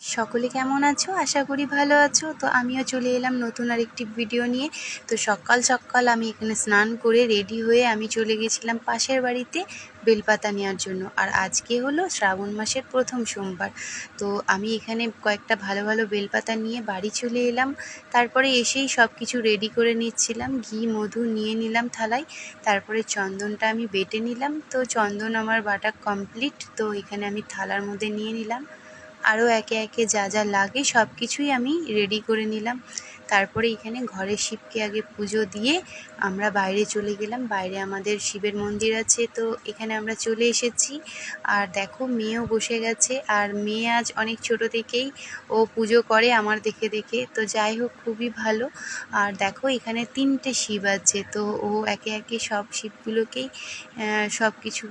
সকলে কেমন আছো? আশা করি ভালো আছো। তো আমিও চলে এলাম নতুন আরেকটি ভিডিও নিয়ে। তো সকাল সকাল আমি এখানে স্নান করে রেডি হয়ে আমি চলে গেছিলাম পাশের বাড়িতে বেলপাতা নেওয়ার জন্য। আর আজকে হলো শ্রাবণ মাসের প্রথম সোমবার। তো আমি এখানে কয়েকটা ভালো ভালো বেলপাতা নিয়ে বাড়ি চলে এলাম। তারপরে এসেই সব কিছু রেডি করে নিচ্ছিলাম, ঘি মধু নিয়ে নিলাম থালায়। তারপরে চন্দনটা আমি বেটে নিলাম। তো চন্দন আমার বাটা কমপ্লিট। তো এখানে আমি থালার মধ্যে নিয়ে নিলাম। আরও একে একে যা যা লাগে সব কিছুই আমি রেডি করে নিলাম। তারপরে এখানে ঘরের শিবকে আগে পুজো দিয়ে আমরা বাইরে চলে গেলাম। বাইরে আমাদের শিবের মন্দির আছে, তো এখানে আমরা চলে এসেছি। আর দেখো মেয়েও বসে গেছে, আর মেয়ে আজ অনেক ছোট থেকেই ও পুজো করে আমার দেখে দেখে। তো যাই হোক, খুবই ভালো। আর দেখো এখানে 3টে শিব আছে, তো ও একে একে সব শিবগুলোকেই সব কিছু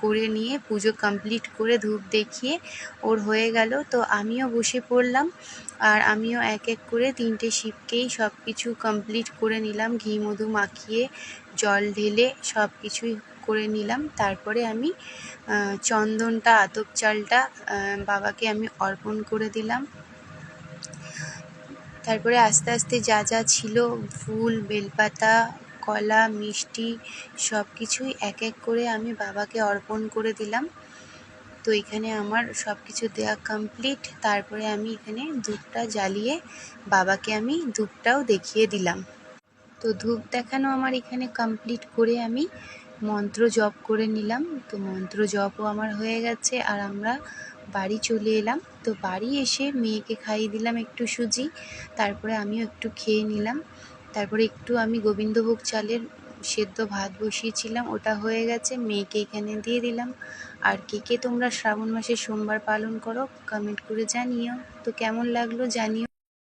করে নিয়ে পুজো কমপ্লিট করে ধূপ দেখিয়ে ওর হয়ে গেল। তো আমিও বসে পড়লাম, আর আমিও এক এক করে 3টে শিবকেই সব কিছু কমপ্লিট করে নিলাম, ঘি মধু মাখিয়ে জল ঢেলে সব কিছুই করে নিলাম। তারপরে আমি চন্দনটা আতপ চালটা বাবাকে আমি অর্পণ করে দিলাম। তারপরে আস্তে আস্তে যা যা ছিল, ফুল, বেলপাতা, কলা, মিষ্টি সব কিছুই এক এক করে আমি বাবাকে অর্পণ করে দিলাম। তো এখানে আমার সব কিছু দেওয়া কমপ্লিট। তারপরে আমি এখানে ধূপটা জ্বালিয়ে বাবাকে আমি ধূপটাও দেখিয়ে দিলাম। তো ধূপ দেখানো আমার এখানে কমপ্লিট করে আমি মন্ত্র জপ করে নিলাম। তো মন্ত্র জপও আমার হয়ে গেছে, আর আমরা বাড়ি চলে এলাম। তো বাড়ি এসে মেয়েকে খাইয়ে দিলাম একটু সুজি, তারপরে আমিও একটু খেয়ে নিলাম। তারপরে একটু আমি গোবিন্দভোগ চালের সেদ্ধ ভাত বসিয়েছিলাম, ওটা হয়ে গেছে, মেয়েকে এখানে দিয়ে দিলাম। আর কে কে তোমরা শ্রাবণ মাসে সোমবার পালন করো কমেন্ট করে জানিও। তো কেমন লাগলো জানিও।